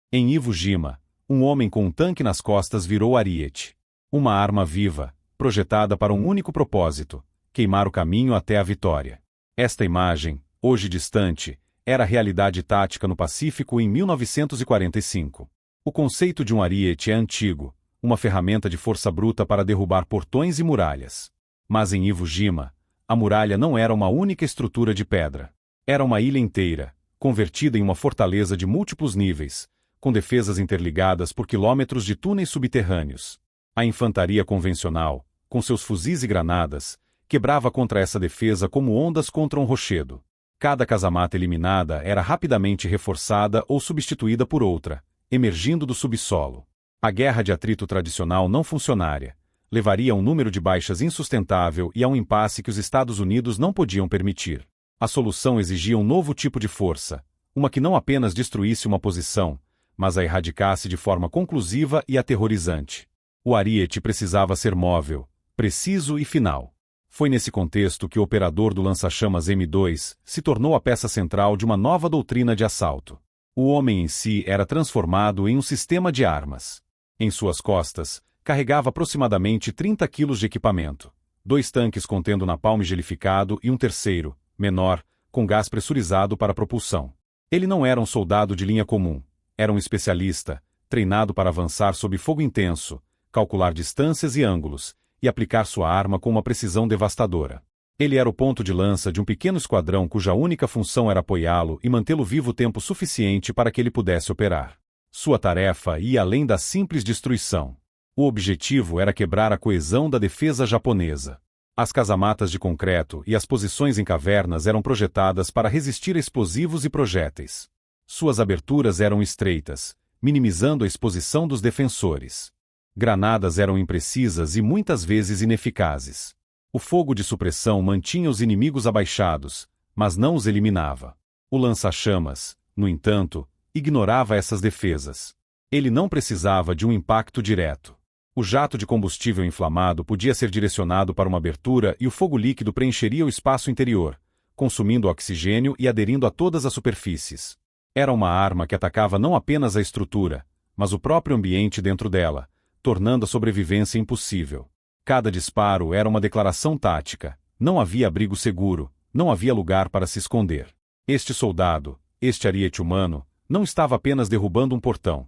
Em Iwo Jima, um homem com um tanque nas costas virou ariete. Uma arma viva, projetada para um único propósito: queimar o caminho até a vitória. Esta imagem, hoje distante, era a realidade tática no Pacífico em 1945. O conceito de um ariete é antigo, uma ferramenta de força bruta para derrubar portões e muralhas. Mas em Iwo Jima, a muralha não era uma única estrutura de pedra. Era uma ilha inteira, convertida em uma fortaleza de múltiplos níveis, com defesas interligadas por quilômetros de túneis subterrâneos. A infantaria convencional, com seus fuzis e granadas, quebrava contra essa defesa como ondas contra um rochedo. Cada casamata eliminada era rapidamente reforçada ou substituída por outra, emergindo do subsolo. A guerra de atrito tradicional não funcionaria. Levaria a um número de baixas insustentável e a um impasse que os Estados Unidos não podiam permitir. A solução exigia um novo tipo de força, uma que não apenas destruísse uma posição, mas a erradicasse de forma conclusiva e aterrorizante. O ariete precisava ser móvel, preciso e final. Foi nesse contexto que o operador do lança-chamas M2 se tornou a peça central de uma nova doutrina de assalto. O homem em si era transformado em um sistema de armas. Em suas costas, carregava aproximadamente 30 quilos de equipamento, 2 tanques contendo napalm gelificado e um terceiro, menor, com gás pressurizado para propulsão. Ele não era um soldado de linha comum, era um especialista, treinado para avançar sob fogo intenso, calcular distâncias e ângulos, e aplicar sua arma com uma precisão devastadora. Ele era o ponto de lança de um pequeno esquadrão cuja única função era apoiá-lo e mantê-lo vivo o tempo suficiente para que ele pudesse operar. Sua tarefa ia além da simples destruição. O objetivo era quebrar a coesão da defesa japonesa. As casamatas de concreto e as posições em cavernas eram projetadas para resistir a explosivos e projéteis. Suas aberturas eram estreitas, minimizando a exposição dos defensores. Granadas eram imprecisas e muitas vezes ineficazes. O fogo de supressão mantinha os inimigos abaixados, mas não os eliminava. O lança-chamas, no entanto, ignorava essas defesas. Ele não precisava de um impacto direto. O jato de combustível inflamado podia ser direcionado para uma abertura e o fogo líquido preencheria o espaço interior, consumindo oxigênio e aderindo a todas as superfícies. Era uma arma que atacava não apenas a estrutura, mas o próprio ambiente dentro dela, tornando a sobrevivência impossível. Cada disparo era uma declaração tática. Não havia abrigo seguro, não havia lugar para se esconder. Este soldado, este ariete humano, não estava apenas derrubando um portão.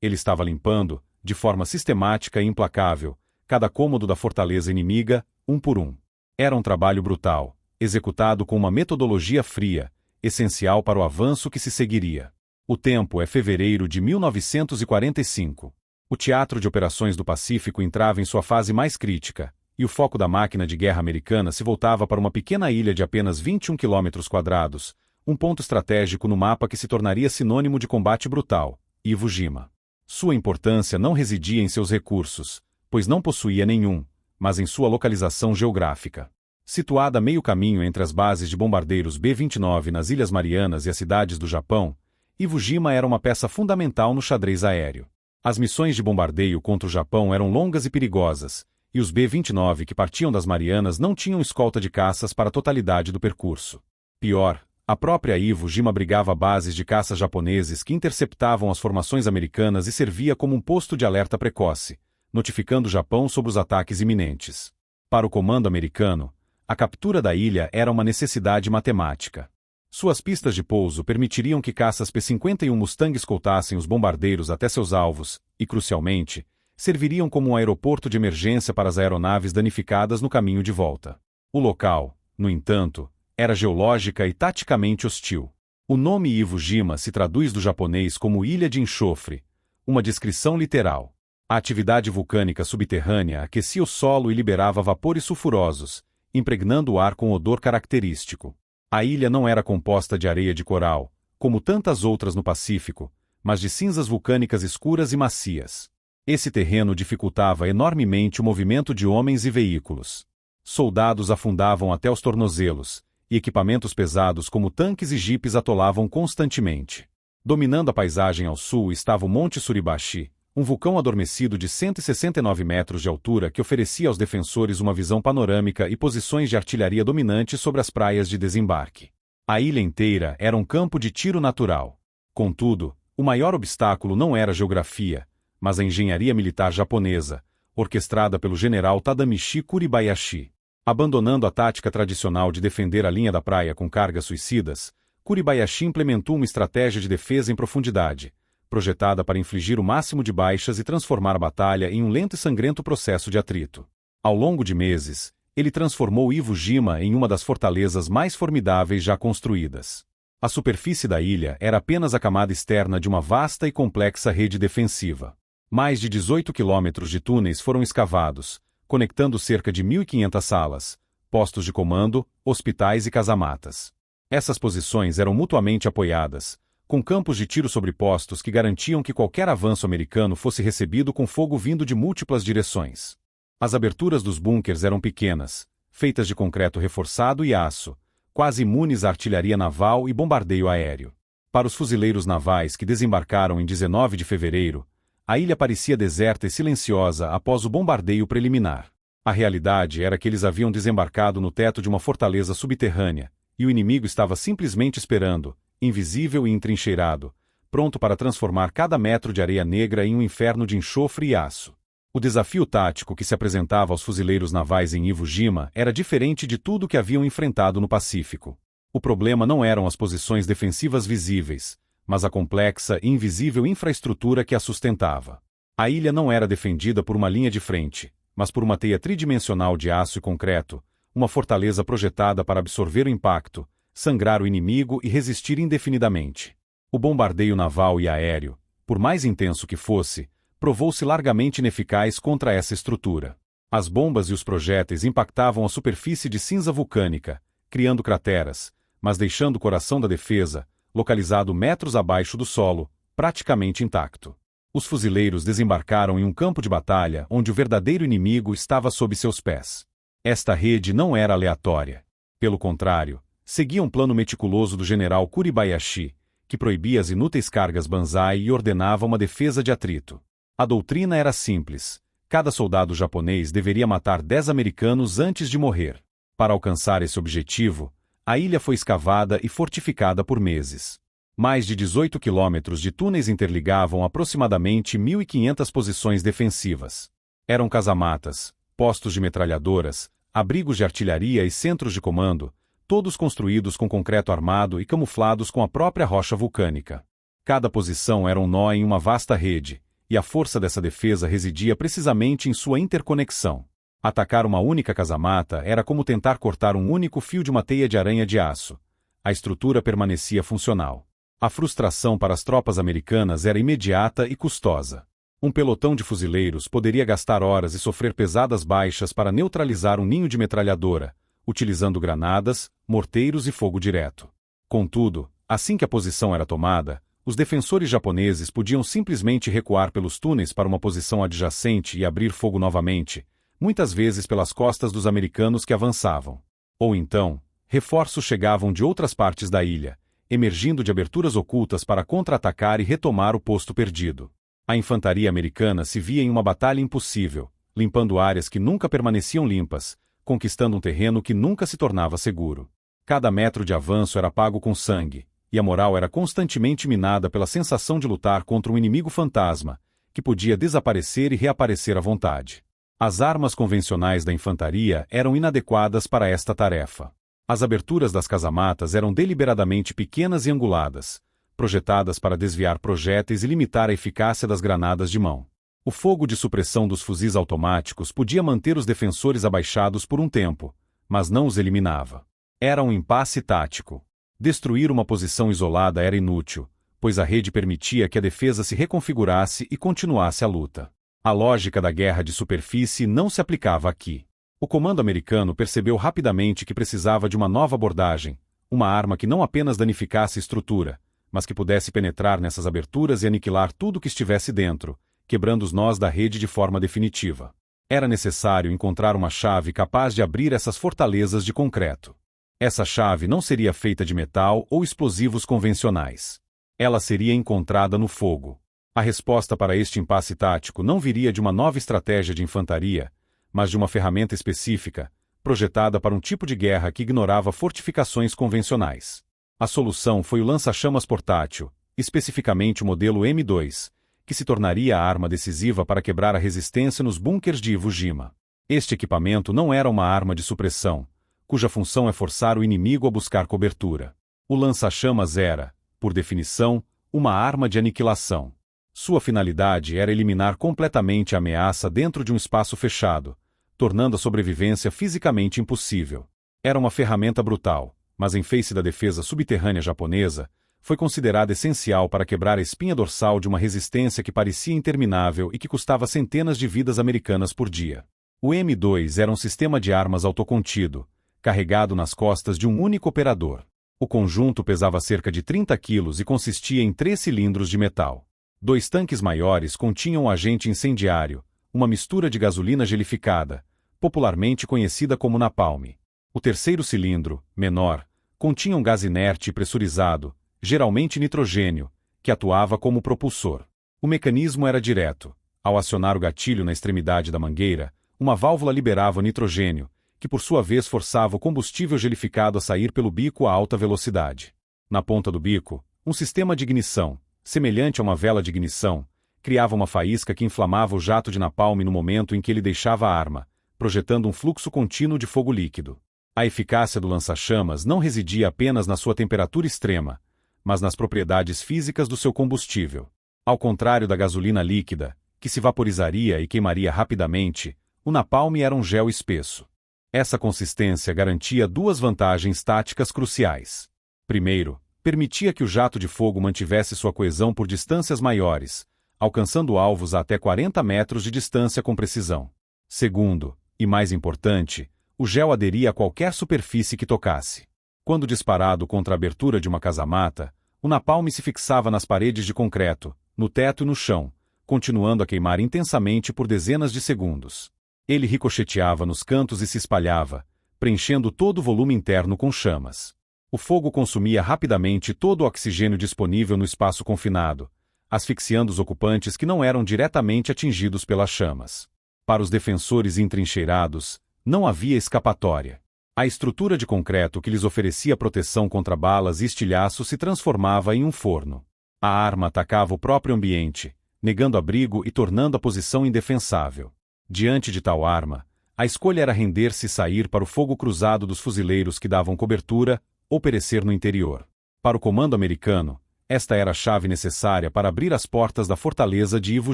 Ele estava limpando, de forma sistemática e implacável, cada cômodo da fortaleza inimiga, um por um. Era um trabalho brutal, executado com uma metodologia fria, essencial para o avanço que se seguiria. O tempo é fevereiro de 1945. O Teatro de Operações do Pacífico entrava em sua fase mais crítica, e o foco da máquina de guerra americana se voltava para uma pequena ilha de apenas 21 km², um ponto estratégico no mapa que se tornaria sinônimo de combate brutal, Iwo Jima. Sua importância não residia em seus recursos, pois não possuía nenhum, mas em sua localização geográfica. Situada a meio caminho entre as bases de bombardeiros B-29 nas Ilhas Marianas e as cidades do Japão, Iwo Jima era uma peça fundamental no xadrez aéreo. As missões de bombardeio contra o Japão eram longas e perigosas, e os B-29 que partiam das Marianas não tinham escolta de caças para a totalidade do percurso. Pior, a própria Iwo Jima abrigava bases de caças japoneses que interceptavam as formações americanas e servia como um posto de alerta precoce, notificando o Japão sobre os ataques iminentes. Para o comando americano, a captura da ilha era uma necessidade matemática. Suas pistas de pouso permitiriam que caças P-51 Mustang escoltassem os bombardeiros até seus alvos e, crucialmente, serviriam como um aeroporto de emergência para as aeronaves danificadas no caminho de volta. O local, no entanto, era geológica e taticamente hostil. O nome Iwo Jima se traduz do japonês como Ilha de Enxofre, uma descrição literal. A atividade vulcânica subterrânea aquecia o solo e liberava vapores sulfurosos, impregnando o ar com odor característico. A ilha não era composta de areia de coral, como tantas outras no Pacífico, mas de cinzas vulcânicas escuras e macias. Esse terreno dificultava enormemente o movimento de homens e veículos. Soldados afundavam até os tornozelos, e equipamentos pesados como tanques e jipes atolavam constantemente. Dominando a paisagem ao sul estava o Monte Suribachi, um vulcão adormecido de 169 metros de altura que oferecia aos defensores uma visão panorâmica e posições de artilharia dominantes sobre as praias de desembarque. A ilha inteira era um campo de tiro natural. Contudo, O maior obstáculo não era a geografia, mas a engenharia militar japonesa, orquestrada pelo general Tadamichi Kuribayashi. Abandonando a tática tradicional de defender a linha da praia com cargas suicidas, Kuribayashi implementou uma estratégia de defesa em profundidade, projetada para infligir o máximo de baixas e transformar a batalha em um lento e sangrento processo de atrito. Ao longo de meses, ele transformou Iwo Jima em uma das fortalezas mais formidáveis já construídas. A superfície da ilha era apenas a camada externa de uma vasta e complexa rede defensiva. Mais de 18 quilômetros de túneis foram escavados, conectando cerca de 1.500 salas, postos de comando, hospitais e casamatas. Essas posições eram mutuamente apoiadas, com campos de tiro sobrepostos que garantiam que qualquer avanço americano fosse recebido com fogo vindo de múltiplas direções. As aberturas dos bunkers eram pequenas, feitas de concreto reforçado e aço, quase imunes à artilharia naval e bombardeio aéreo. Para os fuzileiros navais que desembarcaram em 19 de fevereiro, a ilha parecia deserta e silenciosa após o bombardeio preliminar. A realidade era que eles haviam desembarcado no teto de uma fortaleza subterrânea, e o inimigo estava simplesmente esperando, invisível e entrincheirado, pronto para transformar cada metro de areia negra em um inferno de enxofre e aço. O desafio tático que se apresentava aos fuzileiros navais em Iwo Jima era diferente de tudo que haviam enfrentado no Pacífico. O problema não eram as posições defensivas visíveis, mas a complexa e invisível infraestrutura que a sustentava. A ilha não era defendida por uma linha de frente, mas por uma teia tridimensional de aço e concreto, uma fortaleza projetada para absorver o impacto, sangrar o inimigo e resistir indefinidamente. O bombardeio naval e aéreo, por mais intenso que fosse, provou-se largamente ineficaz contra essa estrutura. As bombas e os projéteis impactavam a superfície de cinza vulcânica, criando crateras, mas deixando o coração da defesa, localizado metros abaixo do solo, praticamente intacto. Os fuzileiros desembarcaram em um campo de batalha onde o verdadeiro inimigo estava sob seus pés. Esta rede não era aleatória. Pelo contrário, seguia um plano meticuloso do general Kuribayashi, que proibia as inúteis cargas banzai e ordenava uma defesa de atrito. A doutrina era simples. Cada soldado japonês deveria matar 10 americanos antes de morrer. Para alcançar esse objetivo, a ilha foi escavada e fortificada por meses. Mais de 18 quilômetros de túneis interligavam aproximadamente 1.500 posições defensivas. Eram casamatas, postos de metralhadoras, abrigos de artilharia e centros de comando, todos construídos com concreto armado e camuflados com a própria rocha vulcânica. Cada posição era um nó em uma vasta rede, e a força dessa defesa residia precisamente em sua interconexão. Atacar uma única casamata era como tentar cortar um único fio de uma teia de aranha de aço. A estrutura permanecia funcional. A frustração para as tropas americanas era imediata e custosa. Um pelotão de fuzileiros poderia gastar horas e sofrer pesadas baixas para neutralizar um ninho de metralhadora, utilizando granadas, morteiros e fogo direto. Contudo, assim que a posição era tomada, os defensores japoneses podiam simplesmente recuar pelos túneis para uma posição adjacente e abrir fogo novamente, muitas vezes pelas costas dos americanos que avançavam. Ou então, reforços chegavam de outras partes da ilha, emergindo de aberturas ocultas para contra-atacar e retomar o posto perdido. A infantaria americana se via em uma batalha impossível, limpando áreas que nunca permaneciam limpas, conquistando um terreno que nunca se tornava seguro. Cada metro de avanço era pago com sangue, e a moral era constantemente minada pela sensação de lutar contra um inimigo fantasma, que podia desaparecer e reaparecer à vontade. As armas convencionais da infantaria eram inadequadas para esta tarefa. As aberturas das casamatas eram deliberadamente pequenas e anguladas, projetadas para desviar projéteis e limitar a eficácia das granadas de mão. O fogo de supressão dos fuzis automáticos podia manter os defensores abaixados por um tempo, mas não os eliminava. Era um impasse tático. Destruir uma posição isolada era inútil, pois a rede permitia que a defesa se reconfigurasse e continuasse a luta. A lógica da guerra de superfície não se aplicava aqui. O comando americano percebeu rapidamente que precisava de uma nova abordagem, uma arma que não apenas danificasse a estrutura, mas que pudesse penetrar nessas aberturas e aniquilar tudo que estivesse dentro, quebrando os nós da rede de forma definitiva. Era necessário encontrar uma chave capaz de abrir essas fortalezas de concreto. Essa chave não seria feita de metal ou explosivos convencionais. Ela seria encontrada no fogo. A resposta para este impasse tático não viria de uma nova estratégia de infantaria, mas de uma ferramenta específica, projetada para um tipo de guerra que ignorava fortificações convencionais. A solução foi o lança-chamas portátil, especificamente o modelo M2, que se tornaria a arma decisiva para quebrar a resistência nos bunkers de Iwo Jima. Este equipamento não era uma arma de supressão, cuja função é forçar o inimigo a buscar cobertura. O lança-chamas era, por definição, uma arma de aniquilação. Sua finalidade era eliminar completamente a ameaça dentro de um espaço fechado, tornando a sobrevivência fisicamente impossível. Era uma ferramenta brutal, mas em face da defesa subterrânea japonesa, foi considerada essencial para quebrar a espinha dorsal de uma resistência que parecia interminável e que custava centenas de vidas americanas por dia. O M2 era um sistema de armas autocontido, carregado nas costas de um único operador. O conjunto pesava cerca de 30 quilos e consistia em 3 cilindros de metal. 2 tanques maiores continham um agente incendiário, uma mistura de gasolina gelificada, popularmente conhecida como napalm. O terceiro cilindro, menor, continha um gás inerte e pressurizado, geralmente nitrogênio, que atuava como propulsor. O mecanismo era direto. Ao acionar o gatilho na extremidade da mangueira, uma válvula liberava o nitrogênio, que por sua vez forçava o combustível gelificado a sair pelo bico a alta velocidade. Na ponta do bico, um sistema de ignição, semelhante a uma vela de ignição, criava uma faísca que inflamava o jato de napalm no momento em que ele deixava a arma, projetando um fluxo contínuo de fogo líquido. A eficácia do lança-chamas não residia apenas na sua temperatura extrema, mas nas propriedades físicas do seu combustível. Ao contrário da gasolina líquida, que se vaporizaria e queimaria rapidamente, o napalm era um gel espesso. Essa consistência garantia 2 vantagens táticas cruciais. Primeiro, permitia que o jato de fogo mantivesse sua coesão por distâncias maiores, alcançando alvos a até 40 metros de distância com precisão. Segundo, e mais importante, o gel aderia a qualquer superfície que tocasse. Quando disparado contra a abertura de uma casamata, o napalm se fixava nas paredes de concreto, no teto e no chão, continuando a queimar intensamente por dezenas de segundos. Ele ricocheteava nos cantos e se espalhava, preenchendo todo o volume interno com chamas. O fogo consumia rapidamente todo o oxigênio disponível no espaço confinado, asfixiando os ocupantes que não eram diretamente atingidos pelas chamas. Para os defensores entrincheirados, não havia escapatória. A estrutura de concreto que lhes oferecia proteção contra balas e estilhaços se transformava em um forno. A arma atacava o próprio ambiente, negando abrigo e tornando a posição indefensável. Diante de tal arma, a escolha era render-se e sair para o fogo cruzado dos fuzileiros que davam cobertura, ou perecer no interior. Para o comando americano, esta era a chave necessária para abrir as portas da fortaleza de Iwo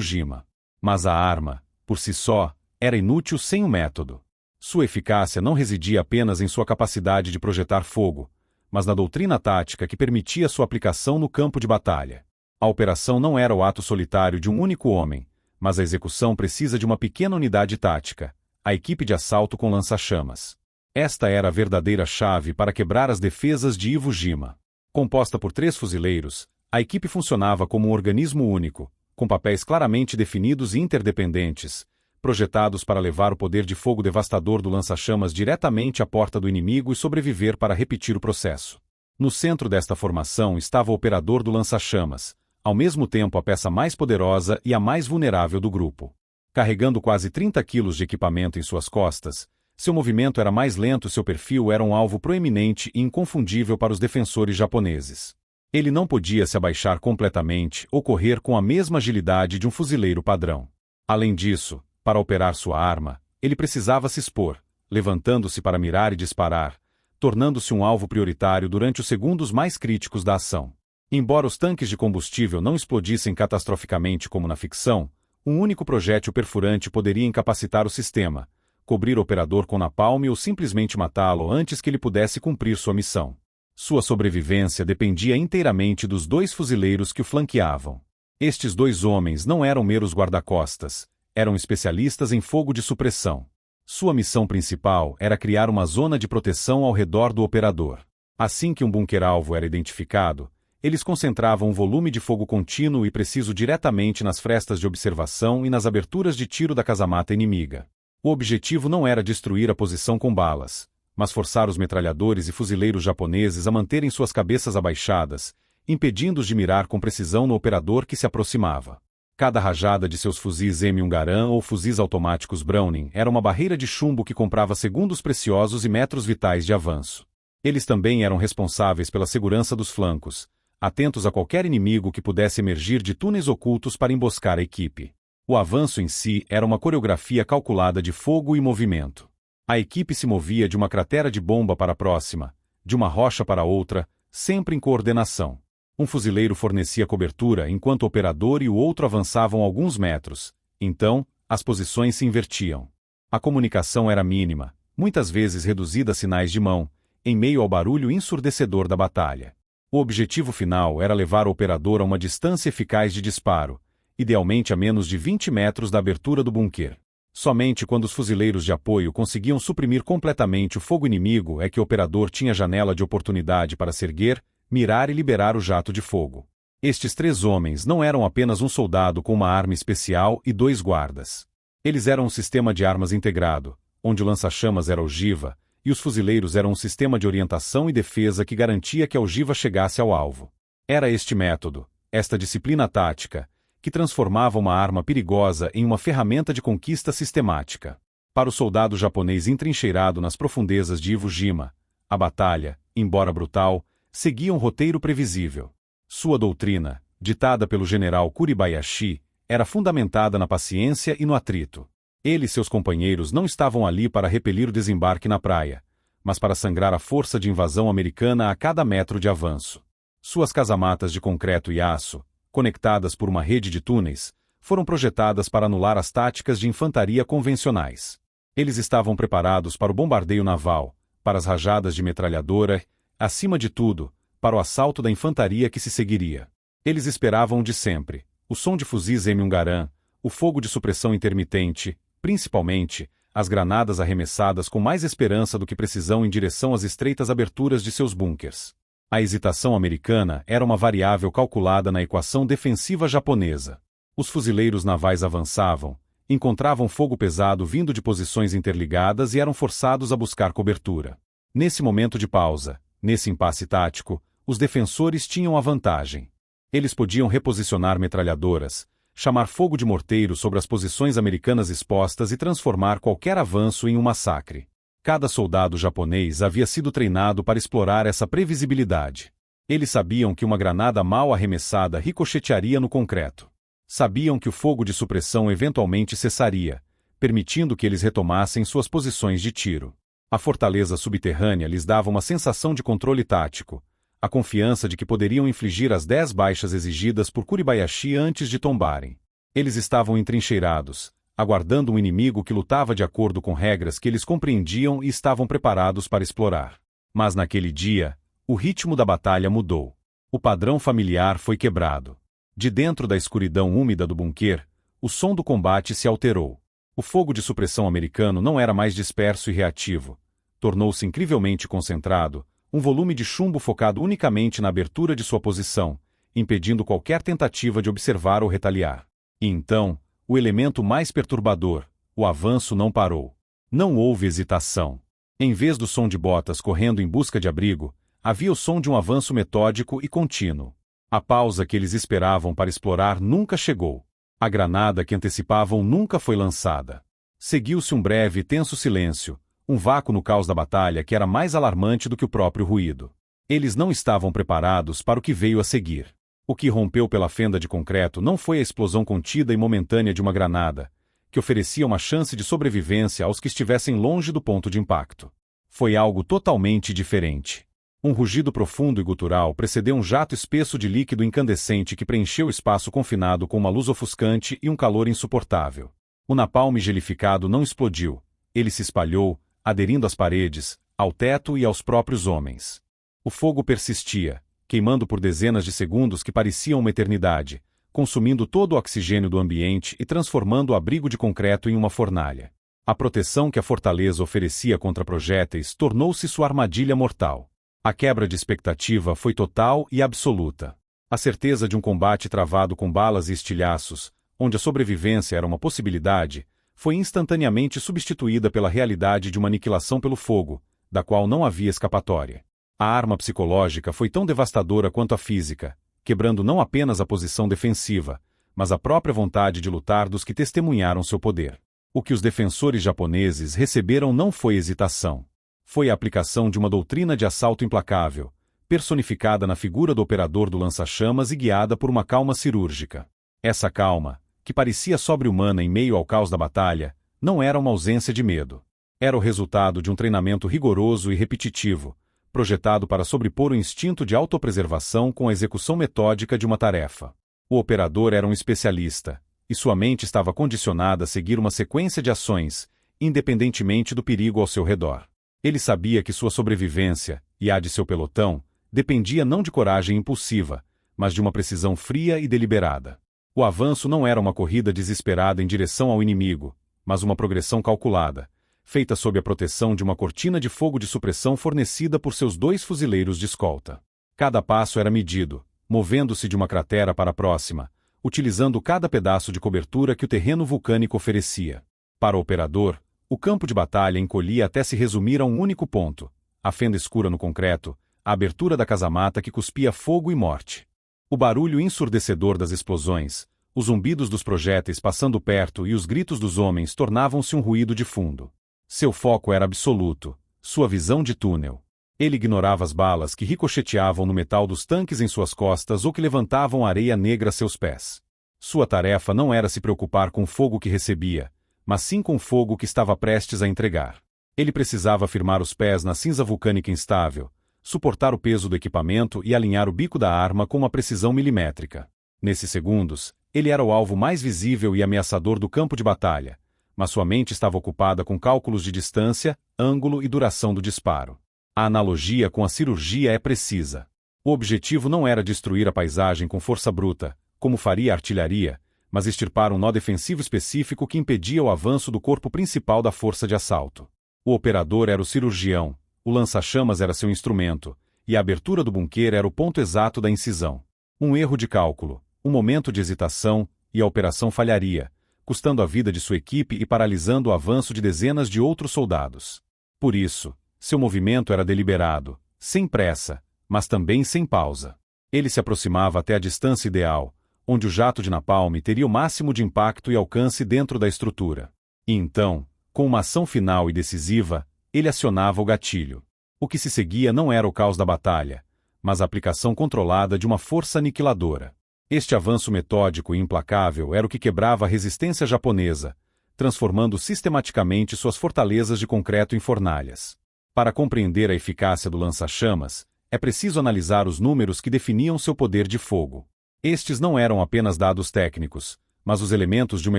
Jima. Mas a arma, por si só, era inútil sem o método. Sua eficácia não residia apenas em sua capacidade de projetar fogo, mas na doutrina tática que permitia sua aplicação no campo de batalha. A operação não era o ato solitário de um único homem, mas a execução precisa de uma pequena unidade tática, a equipe de assalto com lança-chamas. Esta era a verdadeira chave para quebrar as defesas de Iwo Jima. Composta por 3 fuzileiros, a equipe funcionava como um organismo único, com papéis claramente definidos e interdependentes, projetados para levar o poder de fogo devastador do lança-chamas diretamente à porta do inimigo e sobreviver para repetir o processo. No centro desta formação estava o operador do lança-chamas, ao mesmo tempo a peça mais poderosa e a mais vulnerável do grupo. Carregando quase 30 quilos de equipamento em suas costas, seu movimento era mais lento e seu perfil era um alvo proeminente e inconfundível para os defensores japoneses. Ele não podia se abaixar completamente ou correr com a mesma agilidade de um fuzileiro padrão. Além disso, para operar sua arma, ele precisava se expor, levantando-se para mirar e disparar, tornando-se um alvo prioritário durante os segundos mais críticos da ação. Embora os tanques de combustível não explodissem catastroficamente como na ficção, um único projétil perfurante poderia incapacitar o sistema, cobrir o operador com napalm ou simplesmente matá-lo antes que ele pudesse cumprir sua missão. Sua sobrevivência dependia inteiramente dos 2 fuzileiros que o flanqueavam. Estes 2 homens não eram meros guarda-costas, eram especialistas em fogo de supressão. Sua missão principal era criar uma zona de proteção ao redor do operador. Assim que um bunker-alvo era identificado, eles concentravam um volume de fogo contínuo e preciso diretamente nas frestas de observação e nas aberturas de tiro da casamata inimiga. O objetivo não era destruir a posição com balas, mas forçar os metralhadores e fuzileiros japoneses a manterem suas cabeças abaixadas, impedindo-os de mirar com precisão no operador que se aproximava. Cada rajada de seus fuzis M1 Garand ou fuzis automáticos Browning era uma barreira de chumbo que comprava segundos preciosos e metros vitais de avanço. Eles também eram responsáveis pela segurança dos flancos, atentos a qualquer inimigo que pudesse emergir de túneis ocultos para emboscar a equipe. O avanço em si era uma coreografia calculada de fogo e movimento. A equipe se movia de uma cratera de bomba para a próxima, de uma rocha para outra, sempre em coordenação. Um fuzileiro fornecia cobertura enquanto o operador e o outro avançavam alguns metros. Então, as posições se invertiam. A comunicação era mínima, muitas vezes reduzida a sinais de mão, em meio ao barulho ensurdecedor da batalha. O objetivo final era levar o operador a uma distância eficaz de disparo, idealmente a menos de 20 metros da abertura do bunker. Somente quando os fuzileiros de apoio conseguiam suprimir completamente o fogo inimigo é que o operador tinha janela de oportunidade para se erguer, mirar e liberar o jato de fogo. Estes 3 homens não eram apenas um soldado com uma arma especial e 2 guardas. Eles eram um sistema de armas integrado, onde o lança-chamas era ogiva, e os fuzileiros eram um sistema de orientação e defesa que garantia que a ogiva chegasse ao alvo. Era este método, esta disciplina tática, que transformava uma arma perigosa em uma ferramenta de conquista sistemática. Para o soldado japonês entrincheirado nas profundezas de Iwo Jima, a batalha, embora brutal, seguia um roteiro previsível. Sua doutrina, ditada pelo general Kuribayashi, era fundamentada na paciência e no atrito. Ele e seus companheiros não estavam ali para repelir o desembarque na praia, mas para sangrar a força de invasão americana a cada metro de avanço. Suas casamatas de concreto e aço, conectadas por uma rede de túneis, foram projetadas para anular as táticas de infantaria convencionais. Eles estavam preparados para o bombardeio naval, para as rajadas de metralhadora, acima de tudo, para o assalto da infantaria que se seguiria. Eles esperavam de sempre, o som de fuzis M1 Garand, o fogo de supressão intermitente, principalmente, as granadas arremessadas com mais esperança do que precisão em direção às estreitas aberturas de seus bunkers. A hesitação americana era uma variável calculada na equação defensiva japonesa. Os fuzileiros navais avançavam, encontravam fogo pesado vindo de posições interligadas e eram forçados a buscar cobertura. Nesse momento de pausa, nesse impasse tático, os defensores tinham a vantagem. Eles podiam reposicionar metralhadoras, chamar fogo de morteiro sobre as posições americanas expostas e transformar qualquer avanço em um massacre. Cada soldado japonês havia sido treinado para explorar essa previsibilidade. Eles sabiam que uma granada mal arremessada ricochetearia no concreto. Sabiam que o fogo de supressão eventualmente cessaria, permitindo que eles retomassem suas posições de tiro. A fortaleza subterrânea lhes dava uma sensação de controle tático, a confiança de que poderiam infligir as 10 baixas exigidas por Kuribayashi antes de tombarem. Eles estavam entrincheirados, aguardando um inimigo que lutava de acordo com regras que eles compreendiam e estavam preparados para explorar. Mas naquele dia, o ritmo da batalha mudou. O padrão familiar foi quebrado. De dentro da escuridão úmida do bunker, o som do combate se alterou. O fogo de supressão americano não era mais disperso e reativo. Tornou-se incrivelmente concentrado, um volume de chumbo focado unicamente na abertura de sua posição, impedindo qualquer tentativa de observar ou retaliar. E então, o elemento mais perturbador, o avanço não parou. Não houve hesitação. Em vez do som de botas correndo em busca de abrigo, havia o som de um avanço metódico e contínuo. A pausa que eles esperavam para explorar nunca chegou. A granada que antecipavam nunca foi lançada. Seguiu-se um breve e tenso silêncio, um vácuo no caos da batalha que era mais alarmante do que o próprio ruído. Eles não estavam preparados para o que veio a seguir. O que rompeu pela fenda de concreto não foi a explosão contida e momentânea de uma granada, que oferecia uma chance de sobrevivência aos que estivessem longe do ponto de impacto. Foi algo totalmente diferente. Um rugido profundo e gutural precedeu um jato espesso de líquido incandescente que preencheu o espaço confinado com uma luz ofuscante e um calor insuportável. O napalm gelificado não explodiu. Ele se espalhou, aderindo às paredes, ao teto e aos próprios homens. O fogo persistia, queimando por dezenas de segundos que pareciam uma eternidade, consumindo todo o oxigênio do ambiente e transformando o abrigo de concreto em uma fornalha. A proteção que a fortaleza oferecia contra projéteis tornou-se sua armadilha mortal. A quebra de expectativa foi total e absoluta. A certeza de um combate travado com balas e estilhaços, onde a sobrevivência era uma possibilidade, foi instantaneamente substituída pela realidade de uma aniquilação pelo fogo, da qual não havia escapatória. A arma psicológica foi tão devastadora quanto a física, quebrando não apenas a posição defensiva, mas a própria vontade de lutar dos que testemunharam seu poder. O que os defensores japoneses receberam não foi hesitação. Foi a aplicação de uma doutrina de assalto implacável, personificada na figura do operador do lança-chamas e guiada por uma calma cirúrgica. Essa calma, que parecia sobre-humana em meio ao caos da batalha, não era uma ausência de medo. Era o resultado de um treinamento rigoroso e repetitivo, projetado para sobrepor o instinto de autopreservação com a execução metódica de uma tarefa. O operador era um especialista, e sua mente estava condicionada a seguir uma sequência de ações, independentemente do perigo ao seu redor. Ele sabia que sua sobrevivência, e a de seu pelotão, dependia não de coragem impulsiva, mas de uma precisão fria e deliberada. O avanço não era uma corrida desesperada em direção ao inimigo, mas uma progressão calculada, feita sob a proteção de uma cortina de fogo de supressão fornecida por seus 2 fuzileiros de escolta. Cada passo era medido, movendo-se de uma cratera para a próxima, utilizando cada pedaço de cobertura que o terreno vulcânico oferecia. Para o operador, o campo de batalha encolhia até se resumir a um único ponto: a fenda escura no concreto, a abertura da casamata que cuspia fogo e morte. O barulho ensurdecedor das explosões, os zumbidos dos projéteis passando perto e os gritos dos homens tornavam-se um ruído de fundo. Seu foco era absoluto, sua visão de túnel. Ele ignorava as balas que ricocheteavam no metal dos tanques em suas costas ou que levantavam areia negra a seus pés. Sua tarefa não era se preocupar com o fogo que recebia, mas sim com o fogo que estava prestes a entregar. Ele precisava firmar os pés na cinza vulcânica instável, suportar o peso do equipamento e alinhar o bico da arma com uma precisão milimétrica. Nesses segundos, ele era o alvo mais visível e ameaçador do campo de batalha, mas sua mente estava ocupada com cálculos de distância, ângulo e duração do disparo. A analogia com a cirurgia é precisa. O objetivo não era destruir a paisagem com força bruta, como faria a artilharia, mas extirpar um nó defensivo específico que impedia o avanço do corpo principal da força de assalto. O operador era o cirurgião, o lança-chamas era seu instrumento, e a abertura do bunker era o ponto exato da incisão. Um erro de cálculo, um momento de hesitação, e a operação falharia, custando a vida de sua equipe e paralisando o avanço de dezenas de outros soldados. Por isso, seu movimento era deliberado, sem pressa, mas também sem pausa. Ele se aproximava até a distância ideal, onde o jato de napalm teria o máximo de impacto e alcance dentro da estrutura. E então, com uma ação final e decisiva, ele acionava o gatilho. O que se seguia não era o caos da batalha, mas a aplicação controlada de uma força aniquiladora. Este avanço metódico e implacável era o que quebrava a resistência japonesa, transformando sistematicamente suas fortalezas de concreto em fornalhas. Para compreender a eficácia do lança-chamas, é preciso analisar os números que definiam seu poder de fogo. Estes não eram apenas dados técnicos, mas os elementos de uma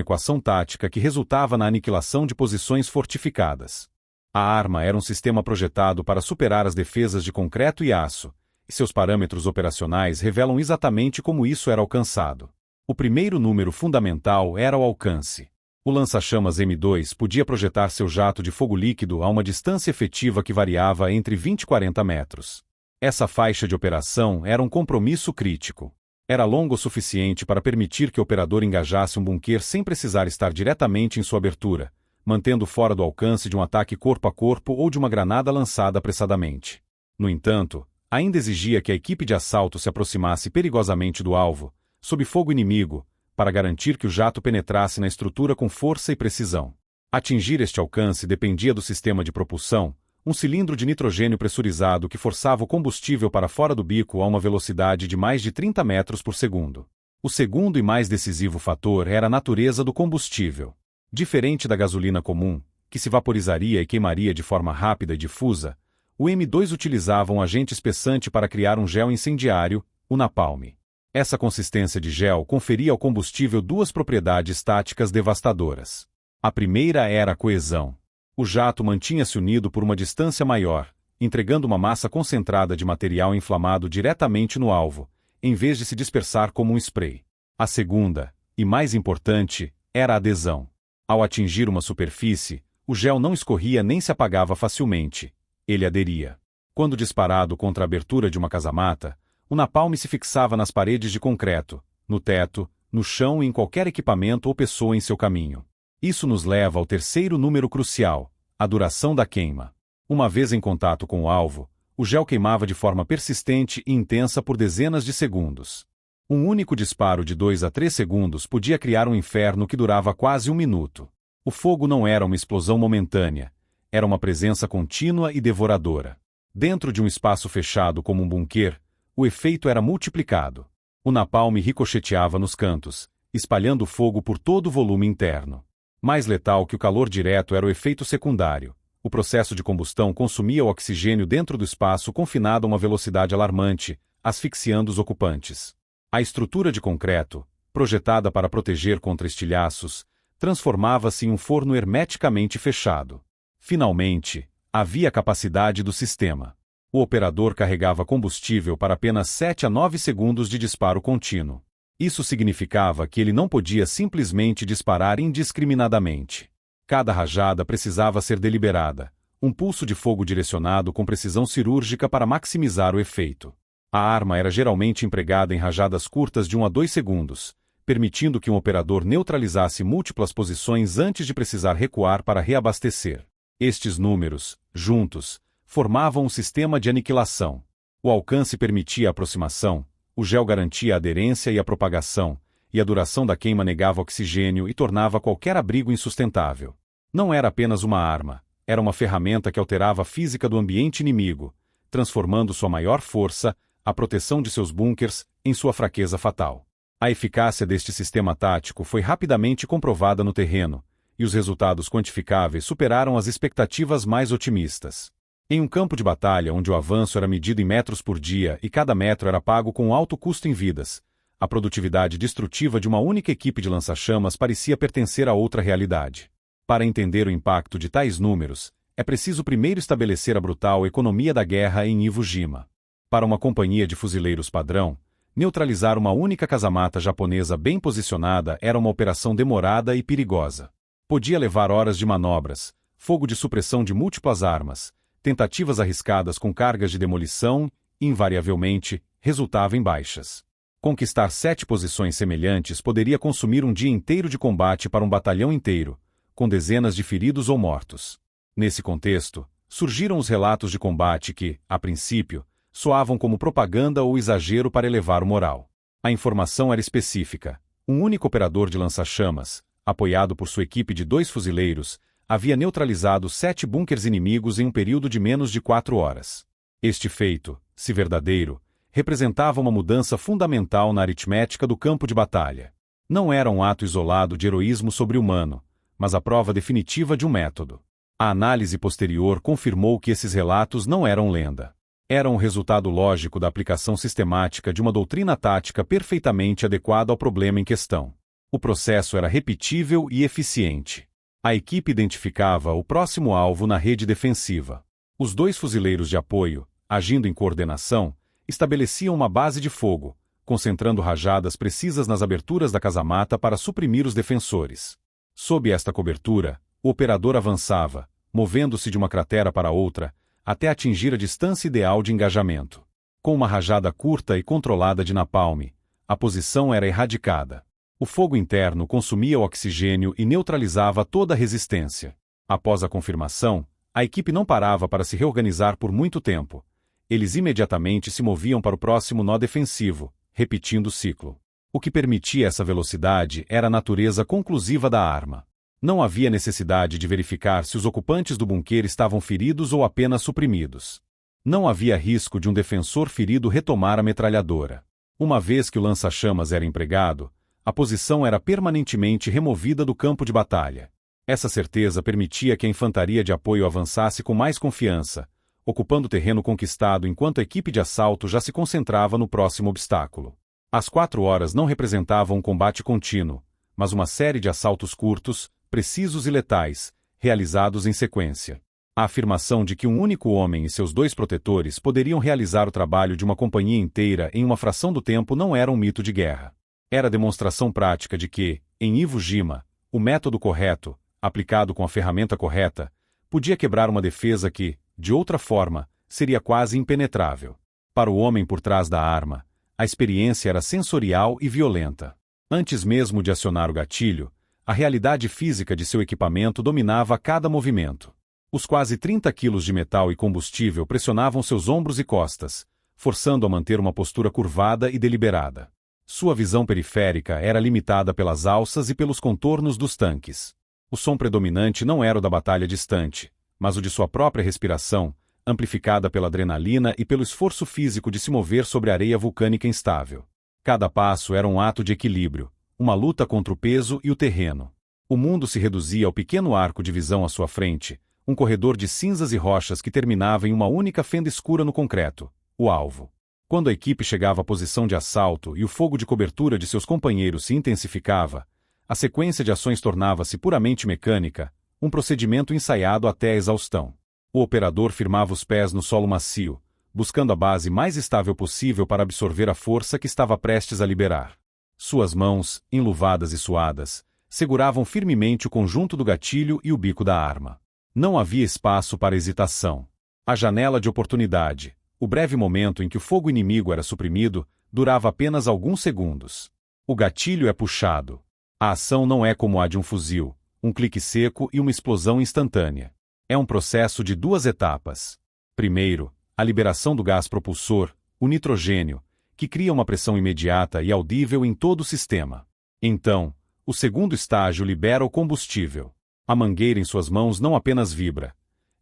equação tática que resultava na aniquilação de posições fortificadas. A arma era um sistema projetado para superar as defesas de concreto e aço, e seus parâmetros operacionais revelam exatamente como isso era alcançado. O primeiro número fundamental era o alcance. O lança-chamas M2 podia projetar seu jato de fogo líquido a uma distância efetiva que variava entre 20 e 40 metros. Essa faixa de operação era um compromisso crítico. Era longa o suficiente para permitir que o operador engajasse um bunker sem precisar estar diretamente em sua abertura, mantendo fora do alcance de um ataque corpo a corpo ou de uma granada lançada apressadamente. No entanto, ainda exigia que a equipe de assalto se aproximasse perigosamente do alvo, sob fogo inimigo, para garantir que o jato penetrasse na estrutura com força e precisão. Atingir este alcance dependia do sistema de propulsão, um cilindro de nitrogênio pressurizado que forçava o combustível para fora do bico a uma velocidade de mais de 30 metros por segundo. O segundo e mais decisivo fator era a natureza do combustível. Diferente da gasolina comum, que se vaporizaria e queimaria de forma rápida e difusa, o M2 utilizava um agente espessante para criar um gel incendiário, o napalm. Essa consistência de gel conferia ao combustível 2 propriedades táticas devastadoras. A primeira era a coesão. O jato mantinha-se unido por uma distância maior, entregando uma massa concentrada de material inflamado diretamente no alvo, em vez de se dispersar como um spray. A segunda, e mais importante, era a adesão. Ao atingir uma superfície, o gel não escorria nem se apagava facilmente. Ele aderia. Quando disparado contra a abertura de uma casamata, o napalm se fixava nas paredes de concreto, no teto, no chão e em qualquer equipamento ou pessoa em seu caminho. Isso nos leva ao terceiro número crucial, a duração da queima. Uma vez em contato com o alvo, o gel queimava de forma persistente e intensa por dezenas de segundos. Um único disparo de 2 a 3 segundos podia criar um inferno que durava quase 1 minuto. O fogo não era uma explosão momentânea, era uma presença contínua e devoradora. Dentro de um espaço fechado como um bunker, o efeito era multiplicado. O napalm ricocheteava nos cantos, espalhando fogo por todo o volume interno. Mais letal que o calor direto era o efeito secundário. O processo de combustão consumia o oxigênio dentro do espaço confinado a uma velocidade alarmante, asfixiando os ocupantes. A estrutura de concreto, projetada para proteger contra estilhaços, transformava-se em um forno hermeticamente fechado. Finalmente, havia a capacidade do sistema. O operador carregava combustível para apenas 7 a 9 segundos de disparo contínuo. Isso significava que ele não podia simplesmente disparar indiscriminadamente. Cada rajada precisava ser deliberada, um pulso de fogo direcionado com precisão cirúrgica para maximizar o efeito. A arma era geralmente empregada em rajadas curtas de 1 a 2 segundos, permitindo que um operador neutralizasse múltiplas posições antes de precisar recuar para reabastecer. Estes números, juntos, formavam um sistema de aniquilação. O alcance permitia a aproximação, o gel garantia a aderência e a propagação, e a duração da queima negava oxigênio e tornava qualquer abrigo insustentável. Não era apenas uma arma, era uma ferramenta que alterava a física do ambiente inimigo, transformando sua maior força, a proteção de seus bunkers, em sua fraqueza fatal. A eficácia deste sistema tático foi rapidamente comprovada no terreno, e os resultados quantificáveis superaram as expectativas mais otimistas. Em um campo de batalha onde o avanço era medido em metros por dia e cada metro era pago com alto custo em vidas, a produtividade destrutiva de uma única equipe de lança-chamas parecia pertencer a outra realidade. Para entender o impacto de tais números, é preciso primeiro estabelecer a brutal economia da guerra em Iwo Jima. Para uma companhia de fuzileiros padrão, neutralizar uma única casamata japonesa bem posicionada era uma operação demorada e perigosa. Podia levar horas de manobras, fogo de supressão de múltiplas armas, tentativas arriscadas com cargas de demolição e, invariavelmente, resultava em baixas. Conquistar 7 posições semelhantes poderia consumir um dia inteiro de combate para um batalhão inteiro, com dezenas de feridos ou mortos. Nesse contexto, surgiram os relatos de combate que, a princípio, soavam como propaganda ou exagero para elevar o moral. A informação era específica. Um único operador de lança-chamas, apoiado por sua equipe de 2 fuzileiros, havia neutralizado 7 bunkers inimigos em um período de menos de 4 horas. Este feito, se verdadeiro, representava uma mudança fundamental na aritmética do campo de batalha. Não era um ato isolado de heroísmo sobre-humano, mas a prova definitiva de um método. A análise posterior confirmou que esses relatos não eram lenda. Eram o resultado lógico da aplicação sistemática de uma doutrina tática perfeitamente adequada ao problema em questão. O processo era repetível e eficiente. A equipe identificava o próximo alvo na rede defensiva. Os 2 fuzileiros de apoio, agindo em coordenação, estabeleciam uma base de fogo, concentrando rajadas precisas nas aberturas da casamata para suprimir os defensores. Sob esta cobertura, o operador avançava, movendo-se de uma cratera para outra, até atingir a distância ideal de engajamento. Com uma rajada curta e controlada de napalm, a posição era erradicada. O fogo interno consumia o oxigênio e neutralizava toda a resistência. Após a confirmação, a equipe não parava para se reorganizar por muito tempo. Eles imediatamente se moviam para o próximo nó defensivo, repetindo o ciclo. O que permitia essa velocidade era a natureza conclusiva da arma. Não havia necessidade de verificar se os ocupantes do bunker estavam feridos ou apenas suprimidos. Não havia risco de um defensor ferido retomar a metralhadora. Uma vez que o lança-chamas era empregado, a posição era permanentemente removida do campo de batalha. Essa certeza permitia que a infantaria de apoio avançasse com mais confiança, ocupando o terreno conquistado enquanto a equipe de assalto já se concentrava no próximo obstáculo. As 4 horas não representavam um combate contínuo, mas uma série de assaltos curtos, precisos e letais, realizados em sequência. A afirmação de que um único homem e seus 2 protetores poderiam realizar o trabalho de uma companhia inteira em uma fração do tempo não era um mito de guerra. Era a demonstração prática de que, em Iwo Jima, o método correto, aplicado com a ferramenta correta, podia quebrar uma defesa que, de outra forma, seria quase impenetrável. Para o homem por trás da arma, a experiência era sensorial e violenta. Antes mesmo de acionar o gatilho, a realidade física de seu equipamento dominava cada movimento. Os quase 30 quilos de metal e combustível pressionavam seus ombros e costas, forçando a manter uma postura curvada e deliberada. Sua visão periférica era limitada pelas alças e pelos contornos dos tanques. O som predominante não era o da batalha distante, mas o de sua própria respiração, amplificada pela adrenalina e pelo esforço físico de se mover sobre areia vulcânica instável. Cada passo era um ato de equilíbrio, uma luta contra o peso e o terreno. O mundo se reduzia ao pequeno arco de visão à sua frente, um corredor de cinzas e rochas que terminava em uma única fenda escura no concreto, o alvo. Quando a equipe chegava à posição de assalto e o fogo de cobertura de seus companheiros se intensificava, a sequência de ações tornava-se puramente mecânica, um procedimento ensaiado até a exaustão. O operador firmava os pés no solo macio, buscando a base mais estável possível para absorver a força que estava prestes a liberar. Suas mãos, enluvadas e suadas, seguravam firmemente o conjunto do gatilho e o bico da arma. Não havia espaço para hesitação. A janela de oportunidade, o breve momento em que o fogo inimigo era suprimido, durava apenas alguns segundos. O gatilho é puxado. A ação não é como a de um fuzil, um clique seco e uma explosão instantânea. É um processo de duas etapas. Primeiro, a liberação do gás propulsor, o nitrogênio, que cria uma pressão imediata e audível em todo o sistema. Então, o segundo estágio libera o combustível. A mangueira em suas mãos não apenas vibra.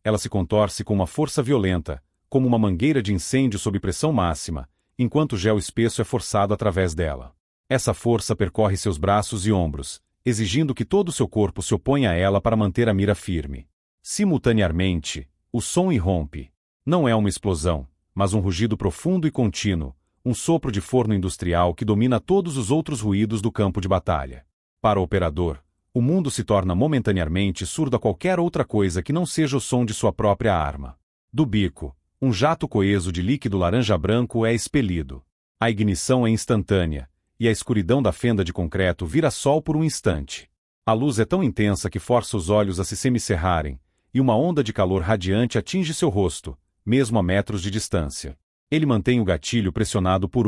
Ela se contorce com uma força violenta, como uma mangueira de incêndio sob pressão máxima, enquanto o gel espesso é forçado através dela. Essa força percorre seus braços e ombros, exigindo que todo o seu corpo se oponha a ela para manter a mira firme. Simultaneamente, o som irrompe. Não é uma explosão, mas um rugido profundo e contínuo, um sopro de forno industrial que domina todos os outros ruídos do campo de batalha. Para o operador, o mundo se torna momentaneamente surdo a qualquer outra coisa que não seja o som de sua própria arma. Do bico, um jato coeso de líquido laranja-branco é expelido. A ignição é instantânea, e a escuridão da fenda de concreto vira sol por um instante. A luz é tão intensa que força os olhos a se semicerrarem, e uma onda de calor radiante atinge seu rosto, mesmo a metros de distância. Ele mantém o gatilho pressionado por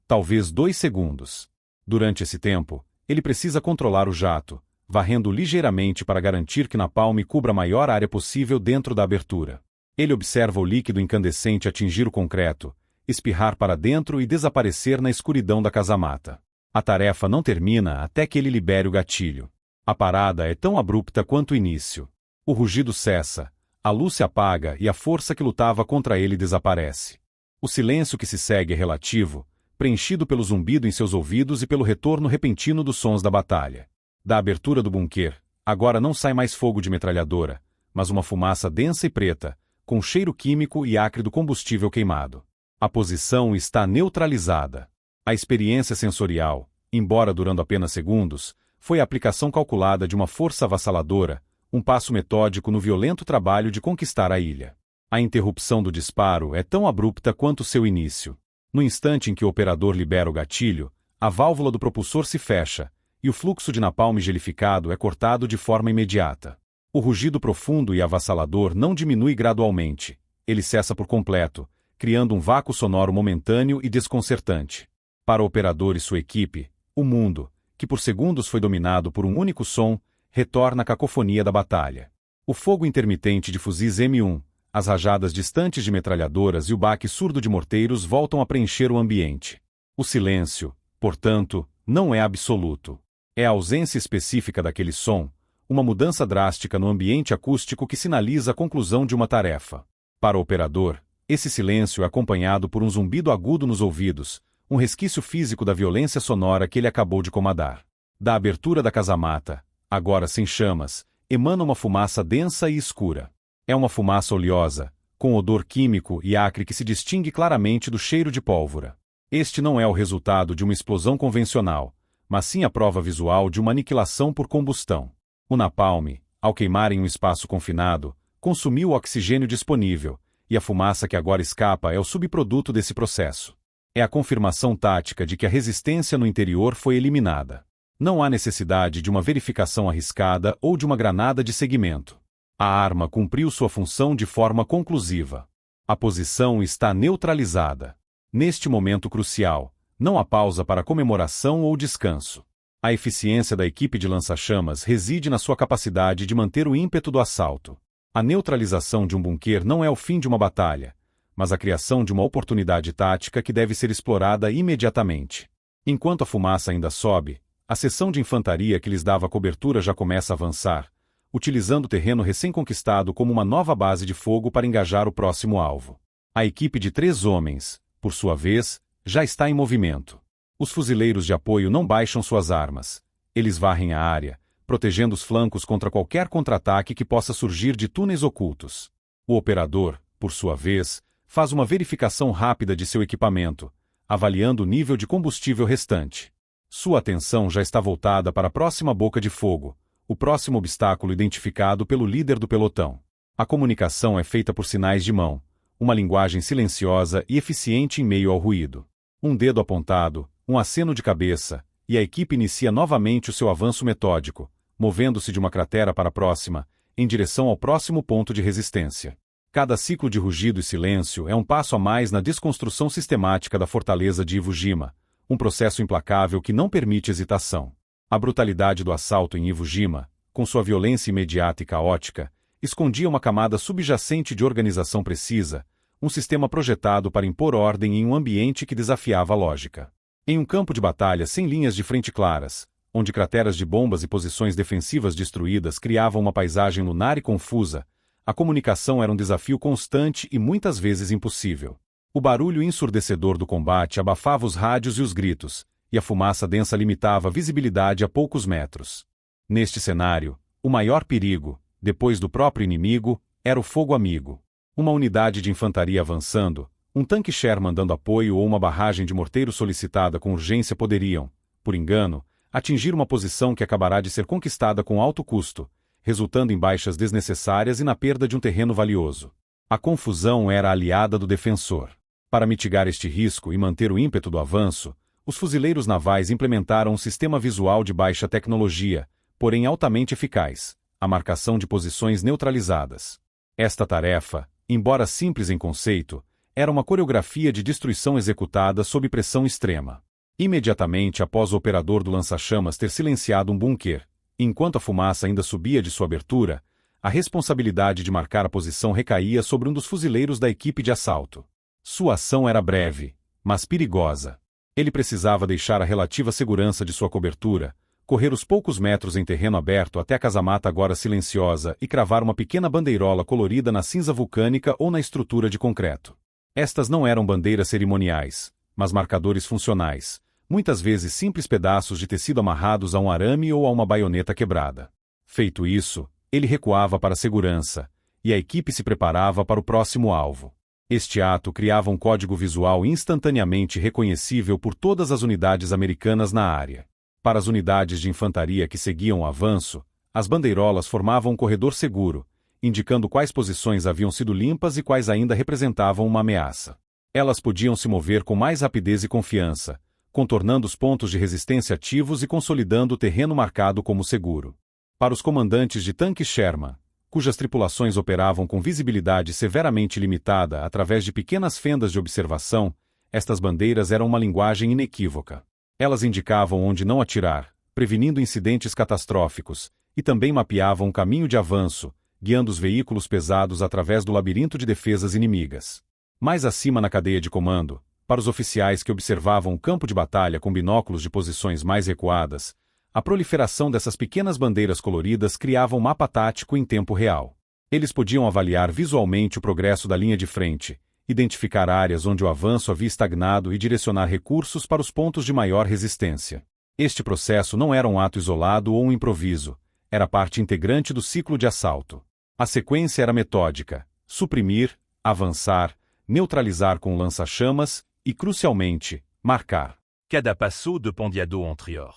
talvez 2 segundos. Durante esse tempo, ele precisa controlar o jato, varrendo ligeiramente para garantir que napalm cubra a maior área possível dentro da abertura. Ele observa o líquido incandescente atingir o concreto, espirrar para dentro e desaparecer na escuridão da casamata. A tarefa não termina até que ele libere o gatilho. A parada é tão abrupta quanto o início. O rugido cessa, a luz se apaga e a força que lutava contra ele desaparece. O silêncio que se segue é relativo, preenchido pelo zumbido em seus ouvidos e pelo retorno repentino dos sons da batalha. Da abertura do bunker, agora não sai mais fogo de metralhadora, mas uma fumaça densa e preta, com cheiro químico e acre do combustível queimado. A posição está neutralizada. A experiência sensorial, embora durando apenas segundos, foi a aplicação calculada de uma força avassaladora, um passo metódico no violento trabalho de conquistar a ilha. A interrupção do disparo é tão abrupta quanto seu início. No instante em que o operador libera o gatilho, a válvula do propulsor se fecha, e o fluxo de napalm gelificado é cortado de forma imediata. O rugido profundo e avassalador não diminui gradualmente, ele cessa por completo, criando um vácuo sonoro momentâneo e desconcertante. Para o operador e sua equipe, o mundo, que por segundos foi dominado por um único som, retorna à cacofonia da batalha. O fogo intermitente de fuzis M1, as rajadas distantes de metralhadoras e o baque surdo de morteiros voltam a preencher o ambiente. O silêncio, portanto, não é absoluto. É a ausência específica daquele som, uma mudança drástica no ambiente acústico que sinaliza a conclusão de uma tarefa. Para o operador, esse silêncio é acompanhado por um zumbido agudo nos ouvidos, um resquício físico da violência sonora que ele acabou de comandar. Da abertura da casamata, agora sem chamas, emana uma fumaça densa e escura. É uma fumaça oleosa, com odor químico e acre que se distingue claramente do cheiro de pólvora. Este não é o resultado de uma explosão convencional, mas sim a prova visual de uma aniquilação por combustão. O napalm, ao queimar em um espaço confinado, consumiu o oxigênio disponível, e a fumaça que agora escapa é o subproduto desse processo. É a confirmação tática de que a resistência no interior foi eliminada. Não há necessidade de uma verificação arriscada ou de uma granada de seguimento. A arma cumpriu sua função de forma conclusiva. A posição está neutralizada. Neste momento crucial, não há pausa para comemoração ou descanso. A eficiência da equipe de lança-chamas reside na sua capacidade de manter o ímpeto do assalto. A neutralização de um bunker não é o fim de uma batalha, mas a criação de uma oportunidade tática que deve ser explorada imediatamente. Enquanto a fumaça ainda sobe, a seção de infantaria que lhes dava cobertura já começa a avançar, utilizando o terreno recém-conquistado como uma nova base de fogo para engajar o próximo alvo. A equipe de 3 homens, por sua vez, já está em movimento. Os fuzileiros de apoio não baixam suas armas. Eles varrem a área, protegendo os flancos contra qualquer contra-ataque que possa surgir de túneis ocultos. O operador, por sua vez, faz uma verificação rápida de seu equipamento, avaliando o nível de combustível restante. Sua atenção já está voltada para a próxima boca de fogo, o próximo obstáculo identificado pelo líder do pelotão. A comunicação é feita por sinais de mão, uma linguagem silenciosa e eficiente em meio ao ruído. Um dedo apontado, um aceno de cabeça, e a equipe inicia novamente o seu avanço metódico, movendo-se de uma cratera para a próxima, em direção ao próximo ponto de resistência. Cada ciclo de rugido e silêncio é um passo a mais na desconstrução sistemática da fortaleza de Iwo Jima, um processo implacável que não permite hesitação. A brutalidade do assalto em Iwo Jima, com sua violência imediata e caótica, escondia uma camada subjacente de organização precisa, um sistema projetado para impor ordem em um ambiente que desafiava a lógica. Em um campo de batalha sem linhas de frente claras, onde crateras de bombas e posições defensivas destruídas criavam uma paisagem lunar e confusa, a comunicação era um desafio constante e muitas vezes impossível. O barulho ensurdecedor do combate abafava os rádios e os gritos, e a fumaça densa limitava a visibilidade a poucos metros. Neste cenário, o maior perigo, depois do próprio inimigo, era o fogo amigo. Uma unidade de infantaria avançando, um tanque Sherman dando apoio ou uma barragem de morteiro solicitada com urgência poderiam, por engano, atingir uma posição que acabará de ser conquistada com alto custo, resultando em baixas desnecessárias e na perda de um terreno valioso. A confusão era aliada do defensor. Para mitigar este risco e manter o ímpeto do avanço, os fuzileiros navais implementaram um sistema visual de baixa tecnologia, porém altamente eficaz, a marcação de posições neutralizadas. Esta tarefa, embora simples em conceito, era uma coreografia de destruição executada sob pressão extrema. Imediatamente após o operador do lança-chamas ter silenciado um bunker, enquanto a fumaça ainda subia de sua abertura, a responsabilidade de marcar a posição recaía sobre um dos fuzileiros da equipe de assalto. Sua ação era breve, mas perigosa. Ele precisava deixar a relativa segurança de sua cobertura, correr os poucos metros em terreno aberto até a casamata agora silenciosa e cravar uma pequena bandeirola colorida na cinza vulcânica ou na estrutura de concreto. Estas não eram bandeiras cerimoniais, mas marcadores funcionais, muitas vezes simples pedaços de tecido amarrados a um arame ou a uma baioneta quebrada. Feito isso, ele recuava para a segurança, e a equipe se preparava para o próximo alvo. Este ato criava um código visual instantaneamente reconhecível por todas as unidades americanas na área. Para as unidades de infantaria que seguiam o avanço, as bandeirolas formavam um corredor seguro, indicando quais posições haviam sido limpas e quais ainda representavam uma ameaça. Elas podiam se mover com mais rapidez e confiança, contornando os pontos de resistência ativos e consolidando o terreno marcado como seguro. Para os comandantes de tanques Sherman, cujas tripulações operavam com visibilidade severamente limitada através de pequenas fendas de observação, estas bandeiras eram uma linguagem inequívoca. Elas indicavam onde não atirar, prevenindo incidentes catastróficos, e também mapeavam um caminho de avanço, guiando os veículos pesados através do labirinto de defesas inimigas. Mais acima na cadeia de comando, para os oficiais que observavam o campo de batalha com binóculos de posições mais recuadas, a proliferação dessas pequenas bandeiras coloridas criava um mapa tático em tempo real. Eles podiam avaliar visualmente o progresso da linha de frente, identificar áreas onde o avanço havia estagnado e direcionar recursos para os pontos de maior resistência. Este processo não era um ato isolado ou um improviso, era parte integrante do ciclo de assalto. A sequência era metódica: suprimir, avançar, neutralizar com lança-chamas e, crucialmente, marcar. Cada passo dependiado anterior.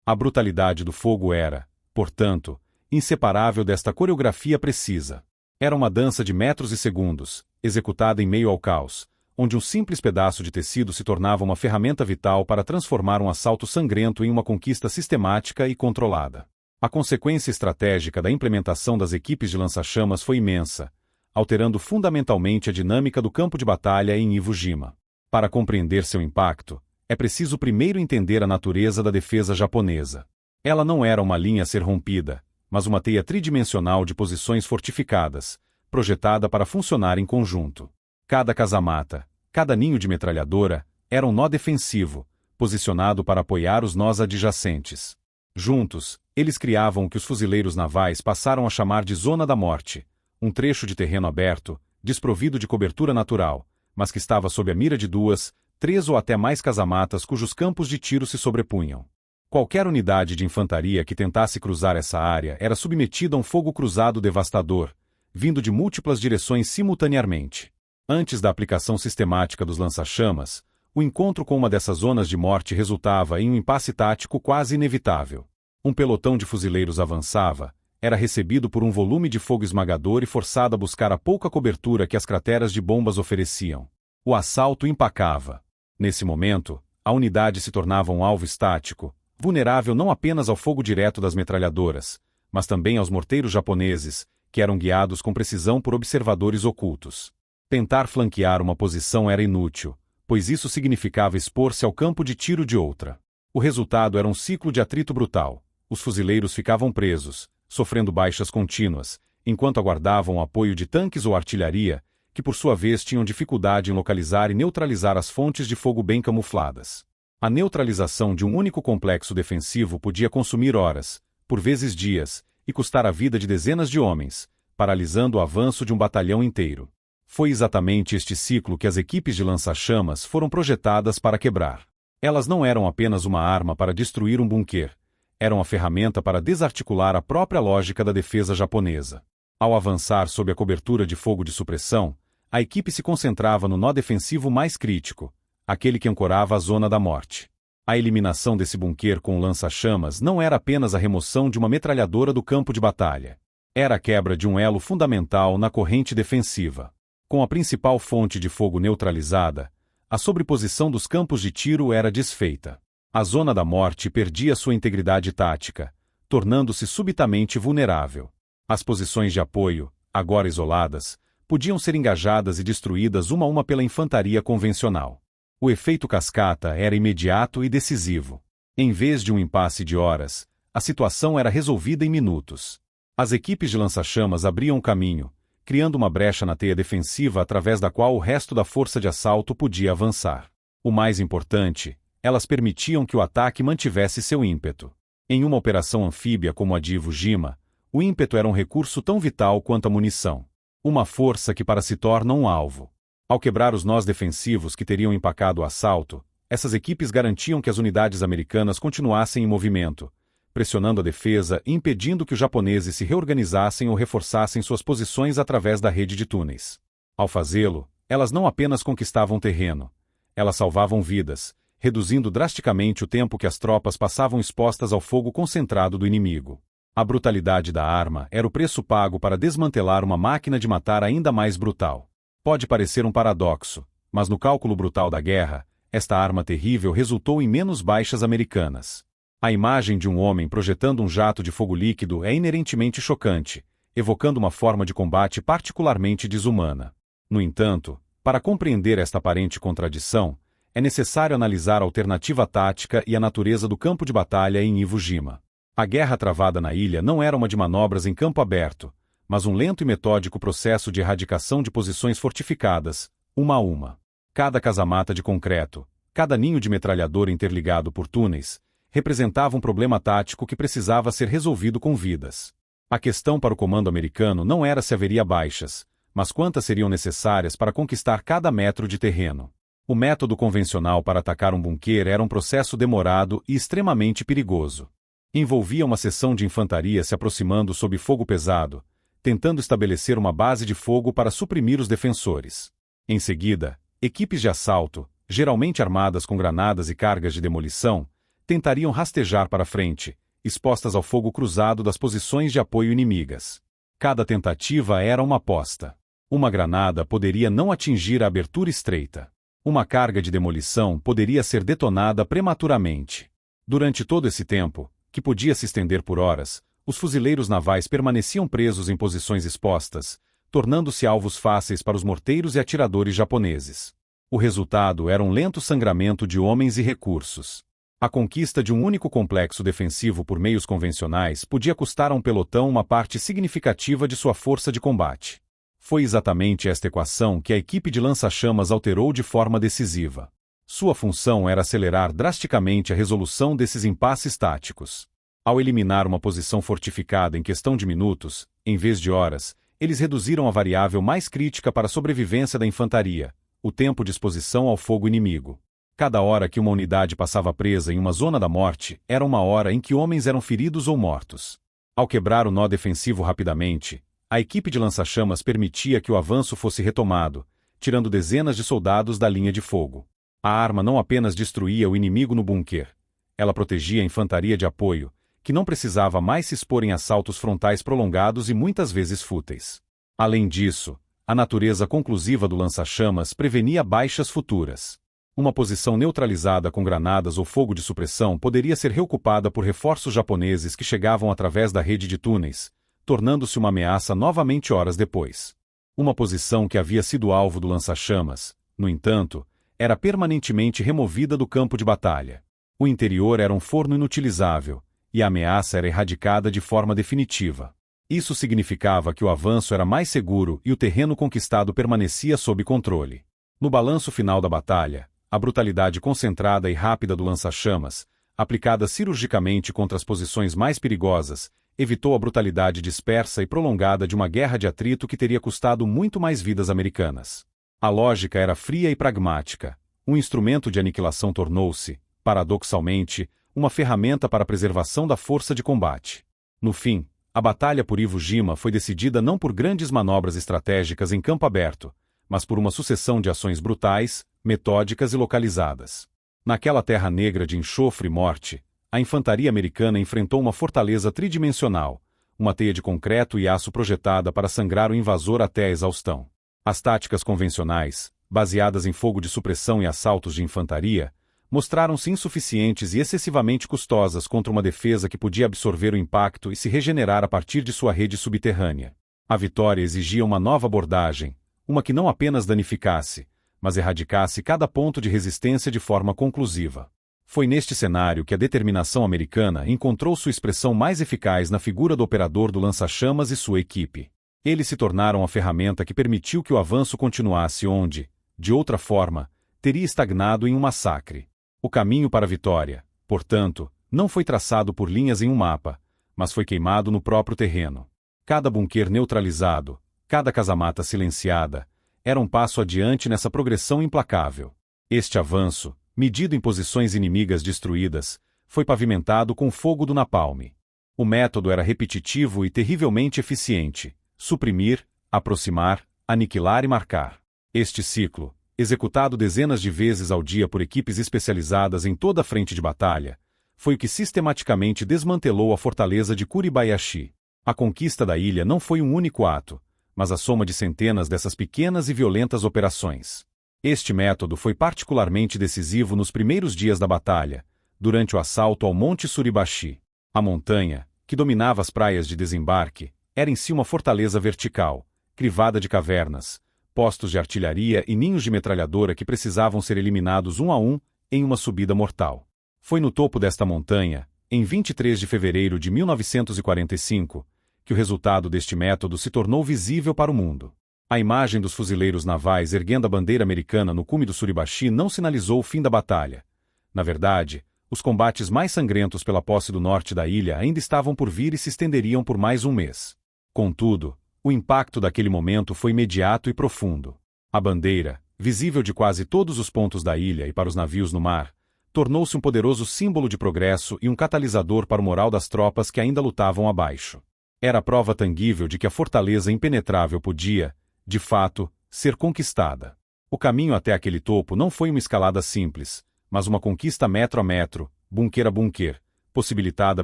A brutalidade do fogo era, portanto, inseparável desta coreografia precisa. Era uma dança de metros e segundos, executada em meio ao caos, onde um simples pedaço de tecido se tornava uma ferramenta vital para transformar um assalto sangrento em uma conquista sistemática e controlada. A consequência estratégica da implementação das equipes de lança-chamas foi imensa, alterando fundamentalmente a dinâmica do campo de batalha em Iwo Jima. Para compreender seu impacto, é preciso primeiro entender a natureza da defesa japonesa. Ela não era uma linha a ser rompida, mas uma teia tridimensional de posições fortificadas, projetada para funcionar em conjunto. Cada casamata, cada ninho de metralhadora, era um nó defensivo, posicionado para apoiar os nós adjacentes. Juntos, eles criavam o que os fuzileiros navais passaram a chamar de Zona da Morte, um trecho de terreno aberto, desprovido de cobertura natural, mas que estava sob a mira de 2, 3 ou até mais casamatas cujos campos de tiro se sobrepunham. Qualquer unidade de infantaria que tentasse cruzar essa área era submetida a um fogo cruzado devastador, vindo de múltiplas direções simultaneamente. Antes da aplicação sistemática dos lança-chamas, o encontro com uma dessas zonas de morte resultava em um impasse tático quase inevitável. Um pelotão de fuzileiros avançava, era recebido por um volume de fogo esmagador e forçado a buscar a pouca cobertura que as crateras de bombas ofereciam. O assalto empacava. Nesse momento, a unidade se tornava um alvo estático, vulnerável não apenas ao fogo direto das metralhadoras, mas também aos morteiros japoneses, que eram guiados com precisão por observadores ocultos. Tentar flanquear uma posição era inútil, pois isso significava expor-se ao campo de tiro de outra. O resultado era um ciclo de atrito brutal. Os fuzileiros ficavam presos, sofrendo baixas contínuas, enquanto aguardavam o apoio de tanques ou artilharia, que por sua vez tinham dificuldade em localizar e neutralizar as fontes de fogo bem camufladas. A neutralização de um único complexo defensivo podia consumir horas, por vezes dias, e custar a vida de dezenas de homens, paralisando o avanço de um batalhão inteiro. Foi exatamente este ciclo que as equipes de lança-chamas foram projetadas para quebrar. Elas não eram apenas uma arma para destruir um bunker, eram a ferramenta para desarticular a própria lógica da defesa japonesa. Ao avançar sob a cobertura de fogo de supressão, a equipe se concentrava no nó defensivo mais crítico, aquele que ancorava a Zona da Morte. A eliminação desse bunker com o lança-chamas não era apenas a remoção de uma metralhadora do campo de batalha. Era a quebra de um elo fundamental na corrente defensiva. Com a principal fonte de fogo neutralizada, a sobreposição dos campos de tiro era desfeita. A Zona da Morte perdia sua integridade tática, tornando-se subitamente vulnerável. As posições de apoio, agora isoladas, podiam ser engajadas e destruídas uma a uma pela infantaria convencional. O efeito cascata era imediato e decisivo. Em vez de um impasse de horas, a situação era resolvida em minutos. As equipes de lança-chamas abriam caminho, criando uma brecha na teia defensiva através da qual o resto da força de assalto podia avançar. O mais importante, elas permitiam que o ataque mantivesse seu ímpeto. Em uma operação anfíbia como a de Iwo Jima, o ímpeto era um recurso tão vital quanto a munição. Uma força que para se torna um alvo. Ao quebrar os nós defensivos que teriam empacado o assalto, essas equipes garantiam que as unidades americanas continuassem em movimento, pressionando a defesa e impedindo que os japoneses se reorganizassem ou reforçassem suas posições através da rede de túneis. Ao fazê-lo, elas não apenas conquistavam terreno, elas salvavam vidas, reduzindo drasticamente o tempo que as tropas passavam expostas ao fogo concentrado do inimigo. A brutalidade da arma era o preço pago para desmantelar uma máquina de matar ainda mais brutal. Pode parecer um paradoxo, mas no cálculo brutal da guerra, esta arma terrível resultou em menos baixas americanas. A imagem de um homem projetando um jato de fogo líquido é inerentemente chocante, evocando uma forma de combate particularmente desumana. No entanto, para compreender esta aparente contradição, é necessário analisar a alternativa tática e a natureza do campo de batalha em Iwo Jima. A guerra travada na ilha não era uma de manobras em campo aberto, mas um lento e metódico processo de erradicação de posições fortificadas, uma a uma. Cada casamata de concreto, cada ninho de metralhadora interligado por túneis, representava um problema tático que precisava ser resolvido com vidas. A questão para o comando americano não era se haveria baixas, mas quantas seriam necessárias para conquistar cada metro de terreno. O método convencional para atacar um bunker era um processo demorado e extremamente perigoso. Envolvia uma seção de infantaria se aproximando sob fogo pesado, tentando estabelecer uma base de fogo para suprimir os defensores. Em seguida, equipes de assalto, geralmente armadas com granadas e cargas de demolição, tentariam rastejar para frente, expostas ao fogo cruzado das posições de apoio inimigas. Cada tentativa era uma aposta. Uma granada poderia não atingir a abertura estreita. Uma carga de demolição poderia ser detonada prematuramente. Durante todo esse tempo, que podia se estender por horas, os fuzileiros navais permaneciam presos em posições expostas, tornando-se alvos fáceis para os morteiros e atiradores japoneses. O resultado era um lento sangramento de homens e recursos. A conquista de um único complexo defensivo por meios convencionais podia custar a um pelotão uma parte significativa de sua força de combate. Foi exatamente esta equação que a equipe de lança-chamas alterou de forma decisiva. Sua função era acelerar drasticamente a resolução desses impasses táticos. Ao eliminar uma posição fortificada em questão de minutos, em vez de horas, eles reduziram a variável mais crítica para a sobrevivência da infantaria, o tempo de exposição ao fogo inimigo. Cada hora que uma unidade passava presa em uma zona da morte era uma hora em que homens eram feridos ou mortos. Ao quebrar o nó defensivo rapidamente, a equipe de lança-chamas permitia que o avanço fosse retomado, tirando dezenas de soldados da linha de fogo. A arma não apenas destruía o inimigo no bunker, ela protegia a infantaria de apoio, que não precisava mais se expor em assaltos frontais prolongados e muitas vezes fúteis. Além disso, a natureza conclusiva do lança-chamas prevenia baixas futuras. Uma posição neutralizada com granadas ou fogo de supressão poderia ser reocupada por reforços japoneses que chegavam através da rede de túneis, tornando-se uma ameaça novamente horas depois. Uma posição que havia sido alvo do lança-chamas, no entanto, era permanentemente removida do campo de batalha. O interior era um forno inutilizável, e a ameaça era erradicada de forma definitiva. Isso significava que o avanço era mais seguro e o terreno conquistado permanecia sob controle. No balanço final da batalha, a brutalidade concentrada e rápida do lança-chamas, aplicada cirurgicamente contra as posições mais perigosas, evitou a brutalidade dispersa e prolongada de uma guerra de atrito que teria custado muito mais vidas americanas. A lógica era fria e pragmática. Um instrumento de aniquilação tornou-se, paradoxalmente, uma ferramenta para a preservação da força de combate. No fim, a batalha por Iwo Jima foi decidida não por grandes manobras estratégicas em campo aberto, mas por uma sucessão de ações brutais, metódicas e localizadas. Naquela terra negra de enxofre e morte, a infantaria americana enfrentou uma fortaleza tridimensional, uma teia de concreto e aço projetada para sangrar o invasor até a exaustão. As táticas convencionais, baseadas em fogo de supressão e assaltos de infantaria, mostraram-se insuficientes e excessivamente custosas contra uma defesa que podia absorver o impacto e se regenerar a partir de sua rede subterrânea. A vitória exigia uma nova abordagem, uma que não apenas danificasse, mas erradicasse cada ponto de resistência de forma conclusiva. Foi neste cenário que a determinação americana encontrou sua expressão mais eficaz na figura do operador do lança-chamas e sua equipe. Eles se tornaram a ferramenta que permitiu que o avanço continuasse onde, de outra forma, teria estagnado em um massacre. O caminho para a vitória, portanto, não foi traçado por linhas em um mapa, mas foi queimado no próprio terreno. Cada bunker neutralizado, cada casamata silenciada, era um passo adiante nessa progressão implacável. Este avanço, medido em posições inimigas destruídas, foi pavimentado com fogo do napalm. O método era repetitivo e terrivelmente eficiente: suprimir, aproximar, aniquilar e marcar. Este ciclo, executado dezenas de vezes ao dia por equipes especializadas em toda a frente de batalha, foi o que sistematicamente desmantelou a fortaleza de Kuribayashi. A conquista da ilha não foi um único ato, mas a soma de centenas dessas pequenas e violentas operações. Este método foi particularmente decisivo nos primeiros dias da batalha, durante o assalto ao Monte Suribachi. A montanha, que dominava as praias de desembarque, era em si uma fortaleza vertical, crivada de cavernas, postos de artilharia e ninhos de metralhadora que precisavam ser eliminados um a um, em uma subida mortal. Foi no topo desta montanha, em 23 de fevereiro de 1945, que o resultado deste método se tornou visível para o mundo. A imagem dos fuzileiros navais erguendo a bandeira americana no cume do Suribachi não sinalizou o fim da batalha. Na verdade, os combates mais sangrentos pela posse do norte da ilha ainda estavam por vir e se estenderiam por mais um mês. Contudo, o impacto daquele momento foi imediato e profundo. A bandeira, visível de quase todos os pontos da ilha e para os navios no mar, tornou-se um poderoso símbolo de progresso e um catalisador para o moral das tropas que ainda lutavam abaixo. Era a prova tangível de que a fortaleza impenetrável podia, de fato, ser conquistada. O caminho até aquele topo não foi uma escalada simples, mas uma conquista metro a metro, bunker a bunker, possibilitada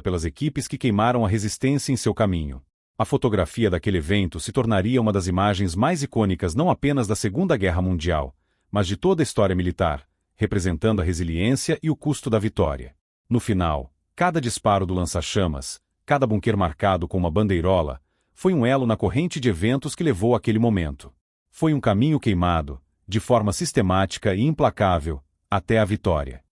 pelas equipes que queimaram a resistência em seu caminho. A fotografia daquele evento se tornaria uma das imagens mais icônicas não apenas da Segunda Guerra Mundial, mas de toda a história militar, representando a resiliência e o custo da vitória. No final, cada disparo do lança-chamas, cada bunker marcado com uma bandeirola, foi um elo na corrente de eventos que levou àquele momento. Foi um caminho queimado, de forma sistemática e implacável, até a vitória.